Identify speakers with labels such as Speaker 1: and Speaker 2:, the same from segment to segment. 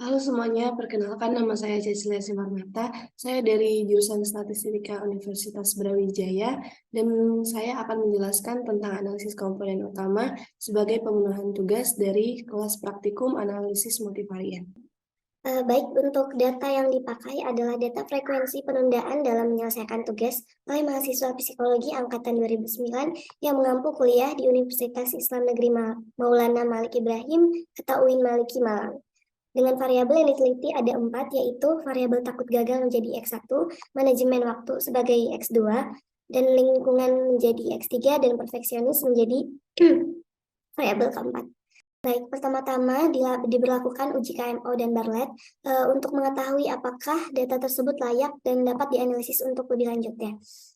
Speaker 1: Halo semuanya, perkenalkan nama saya Cecilia Simarmata. Saya dari jurusan Statistika Universitas Brawijaya dan saya akan menjelaskan tentang analisis komponen utama sebagai pemenuhan tugas dari kelas praktikum analisis multivarian.
Speaker 2: Baik, untuk data yang dipakai adalah data frekuensi penundaan dalam menyelesaikan tugas oleh mahasiswa psikologi angkatan 2009 yang mengampu kuliah di Universitas Islam Negeri Maulana Malik Ibrahim atau UIN Maliki Malang. Dengan variabel yang diteliti ada 4, yaitu variabel takut gagal menjadi X1, manajemen waktu sebagai X2, dan lingkungan menjadi X3, dan perfeksionis menjadi variabel keempat. Baik, pertama-tama diberlakukan uji KMO dan Bartlett untuk mengetahui apakah data tersebut layak dan dapat dianalisis untuk lebih lanjutnya.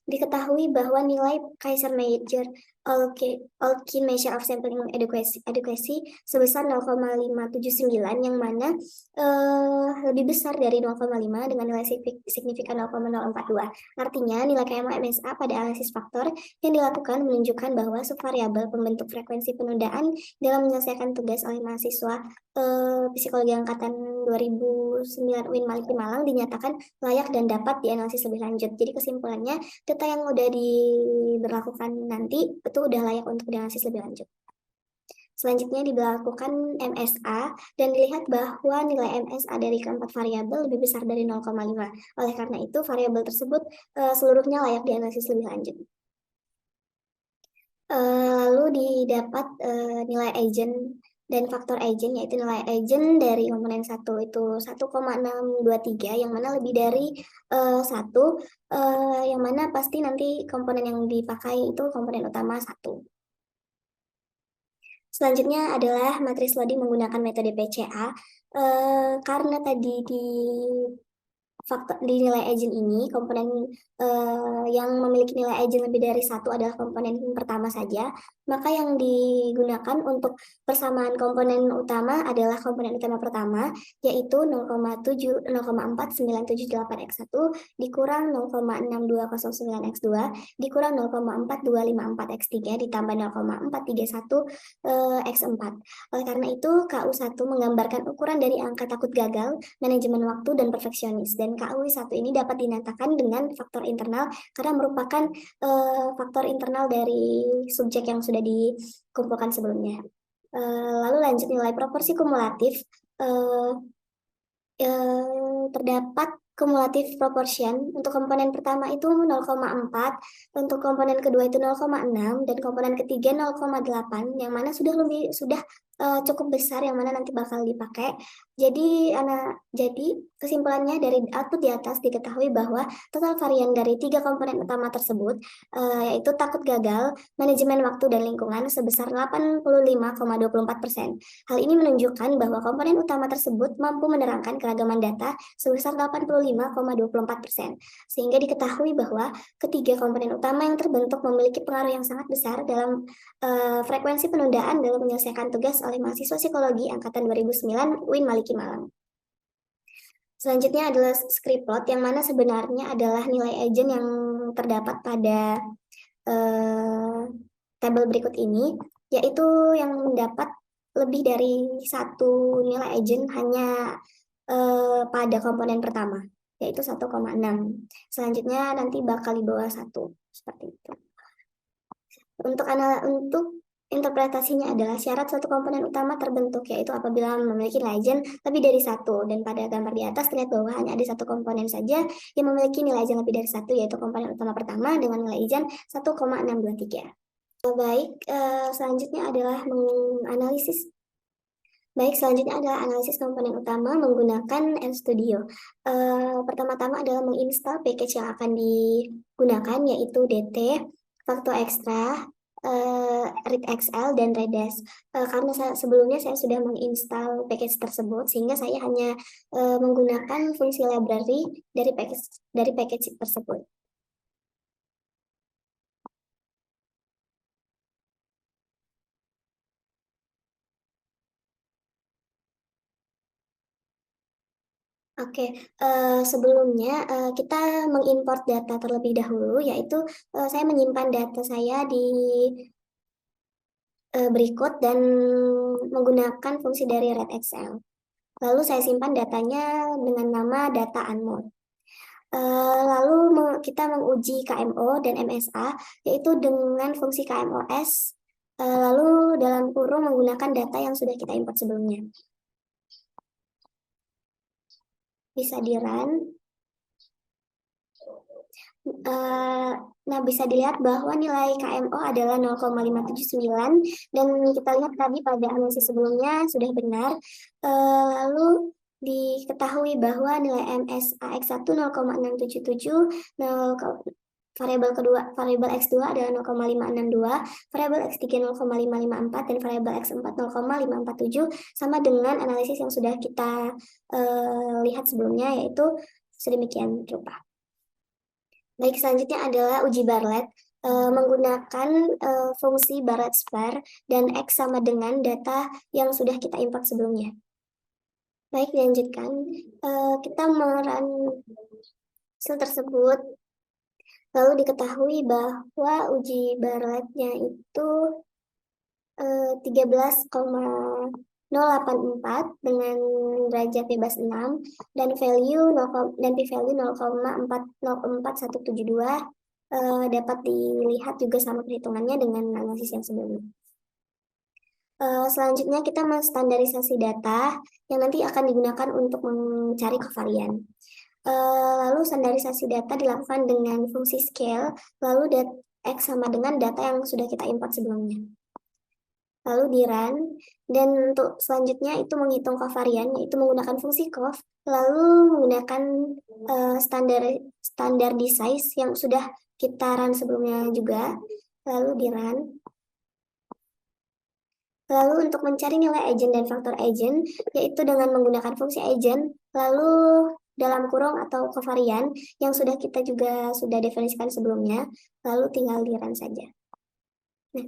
Speaker 2: Diketahui bahwa nilai Kaiser Major Olkin Measure of Sampling Adequacy sebesar 0,579 yang mana lebih besar dari 0,5 dengan nilai signifikan 0,042. Artinya nilai KMO MSA pada analisis faktor yang dilakukan menunjukkan bahwa subvariabel pembentuk frekuensi penundaan dalam menyelesaikan tugas oleh mahasiswa psikologi angkatan 2009 UIN Maliki Malang dinyatakan layak dan dapat dianalisis lebih lanjut. Jadi kesimpulannya, data yang udah diberlakukan nanti itu udah layak untuk dianalisis lebih lanjut. Selanjutnya diberlakukan MSA dan dilihat bahwa nilai MSA dari keempat variabel lebih besar dari 0,5. Oleh karena itu, variabel tersebut seluruhnya layak dianalisis lebih lanjut. Lalu didapat nilai eigen dan faktor eigen, yaitu nilai eigen dari komponen 1 itu 1,623, yang mana lebih dari 1, yang mana pasti nanti komponen yang dipakai itu komponen utama 1. Selanjutnya adalah matriks loading menggunakan metode PCA. Karena tadi di faktor di nilai eigen ini komponen yang memiliki nilai eigen lebih dari 1 adalah komponen pertama saja, maka yang digunakan untuk persamaan komponen utama adalah komponen utama pertama, yaitu 0,49788 X1 dikurang 0,6209 X2 dikurang 0,4254 X3 ditambah 0,431 X4. Oleh karena itu, KU1 menggambarkan ukuran dari angka takut gagal, manajemen waktu, dan perfeksionis. Dan KUI1 ini dapat dinyatakan dengan faktor internal karena merupakan faktor internal dari subjek yang sudah dikumpulkan sebelumnya. Lalu lanjut nilai proporsi kumulatif. Terdapat kumulatif proportion untuk komponen pertama itu 0,4, untuk komponen kedua itu 0,6, dan komponen ketiga 0,8, yang mana sudah cukup besar, yang mana nanti bakal dipakai. Jadi kesimpulannya dari output di atas diketahui bahwa total varian dari 3 komponen utama tersebut yaitu takut gagal, manajemen waktu, dan lingkungan sebesar 85,24%. Hal ini menunjukkan bahwa komponen utama tersebut mampu menerangkan keragaman data sebesar 85,24%. Sehingga diketahui bahwa ketiga komponen utama yang terbentuk memiliki pengaruh yang sangat besar dalam frekuensi penundaan dalam menyelesaikan tugas oleh mahasiswa psikologi angkatan 2009 UIN Maliki Malang. Selanjutnya adalah script plot, yang mana sebenarnya adalah nilai eigen yang terdapat pada tabel berikut ini, yaitu yang mendapat lebih dari 1 nilai eigen hanya pada komponen pertama, yaitu 1,6. Selanjutnya nanti bakal di bawah 1, seperti itu. Untuk interpretasinya adalah syarat suatu komponen utama terbentuk, yaitu apabila memiliki nilai eigen lebih dari 1. Dan pada gambar di atas terlihat bahwa hanya ada 1 komponen saja yang memiliki nilai eigen lebih dari 1, yaitu komponen utama pertama dengan nilai eigen 1,623. Baik, selanjutnya adalah menganalisis. Baik, selanjutnya adalah analisis komponen utama menggunakan RStudio. Pertama-tama adalah menginstal package yang akan digunakan, yaitu DT, Facto Extra, ReadXL, dan Redas. Karena sebelumnya saya sudah menginstal package tersebut, sehingga saya hanya menggunakan fungsi library dari package tersebut. Oke, sebelumnya kita mengimport data terlebih dahulu, yaitu saya menyimpan data saya di berikut dan menggunakan fungsi dari ReadXL. Lalu saya simpan datanya dengan nama data unmode. Lalu kita menguji KMO dan MSA, yaitu dengan fungsi KMOS, lalu dalam kurung menggunakan data yang sudah kita import sebelumnya. Bisa di-run. Nah, bisa dilihat bahwa nilai KMO adalah 0,579 dan kita lihat tadi pada analisis sebelumnya sudah benar. Lalu diketahui bahwa nilai MSAX1 0,677, variabel kedua, variabel X2 adalah 0,562, variabel X3 0,554, dan variabel X4 0,547, sama dengan analisis yang sudah kita lihat sebelumnya, yaitu sedemikian rupa. Baik, selanjutnya adalah uji Bartlett menggunakan fungsi Bartlett square dan X sama dengan data yang sudah kita import sebelumnya. Baik, dilanjutkan. Kita merun hasil tersebut, lalu diketahui bahwa uji Bartlett-nya itu 13,084 dengan derajat bebas 6 dan value p-value 0,40172 dapat dilihat juga sama perhitungannya dengan analisis yang sebelumnya. Selanjutnya kita menstandarisasi data yang nanti akan digunakan untuk mencari kovarian. Lalu standarisasi data dilakukan dengan fungsi scale, lalu X sama dengan data yang sudah kita import sebelumnya. Lalu di-run, dan untuk selanjutnya itu menghitung kovarian, yaitu menggunakan fungsi cov, lalu menggunakan standar size yang sudah kita run sebelumnya juga, lalu di-run. Lalu untuk mencari nilai agent dan faktor agent, yaitu dengan menggunakan fungsi agent, lalu dalam kurung atau kovarian yang sudah kita juga sudah definisikan sebelumnya, lalu tinggal di-run saja. Nah,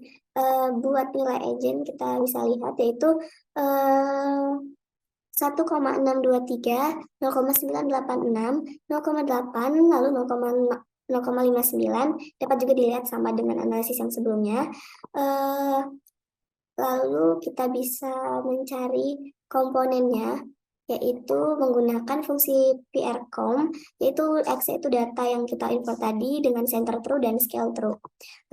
Speaker 2: buat nilai agent kita bisa lihat yaitu 1,623, 0,986, 0,8, lalu 0,59 dapat juga dilihat sama dengan analisis yang sebelumnya. Lalu kita bisa mencari komponennya, yaitu menggunakan fungsi PRCOM, yaitu X itu data yang kita import tadi dengan center true dan scale true.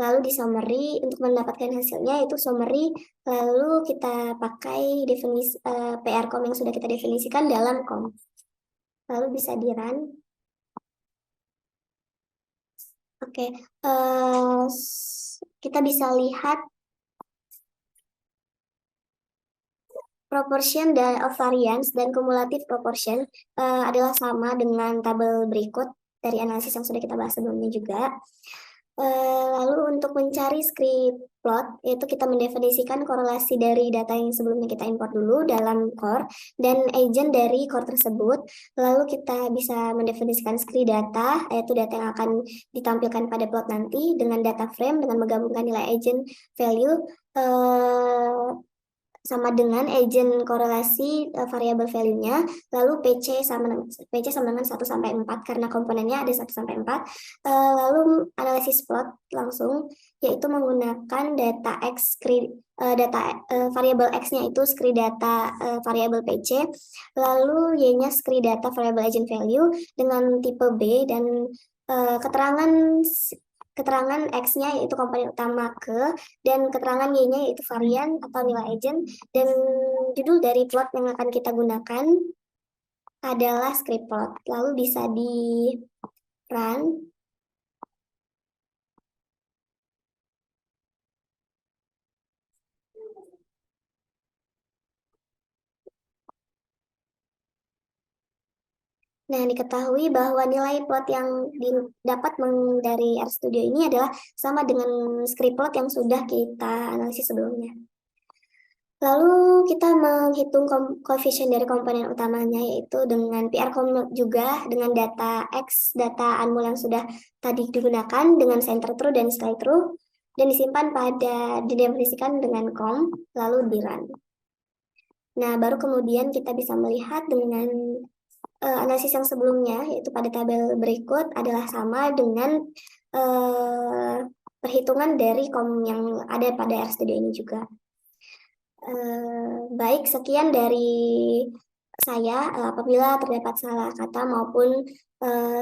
Speaker 2: Lalu di summary, untuk mendapatkan hasilnya itu summary, lalu kita pakai definisi PRCOM yang sudah kita definisikan dalam COM. Lalu bisa di-run. Oke, kita bisa lihat proportion dan of variance dan cumulative proportion adalah sama dengan tabel berikut dari analisis yang sudah kita bahas sebelumnya juga. Lalu untuk mencari script plot, yaitu kita mendefinisikan korelasi dari data yang sebelumnya kita import dulu dalam core dan agent dari core tersebut. Lalu kita bisa mendefinisikan script data, yaitu data yang akan ditampilkan pada plot nanti dengan data frame dengan menggabungkan nilai agent value sama dengan agent korelasi variabel value-nya, lalu PC sama dengan 1 sampai 4 karena komponennya ada 1 sampai 4. Lalu analisis plot langsung, yaitu menggunakan data X variabel X-nya itu scree data variabel PC, lalu Y-nya scree data variabel agent value dengan tipe B, dan keterangan X-nya yaitu komponen utama dan keterangan Y-nya yaitu varian atau nilai agent, dan judul dari plot yang akan kita gunakan adalah script plot. Lalu bisa di-run. Nah, diketahui bahwa nilai plot yang didapat dari RStudio ini adalah sama dengan script plot yang sudah kita analisis sebelumnya. Lalu kita menghitung koefisien dari komponen utamanya, yaitu dengan PRCOM juga dengan data X, data unmul yang sudah tadi digunakan dengan center true dan scale true, dan disimpan didefinisikan dengan COM, lalu di-run. Nah, baru kemudian kita bisa melihat dengan analisis yang sebelumnya, yaitu pada tabel berikut adalah sama dengan perhitungan dari COM yang ada pada RStudio ini juga. Baik, sekian dari saya. Apabila terdapat salah kata maupun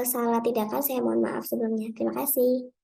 Speaker 2: salah tindakan, saya mohon maaf sebelumnya. Terima kasih.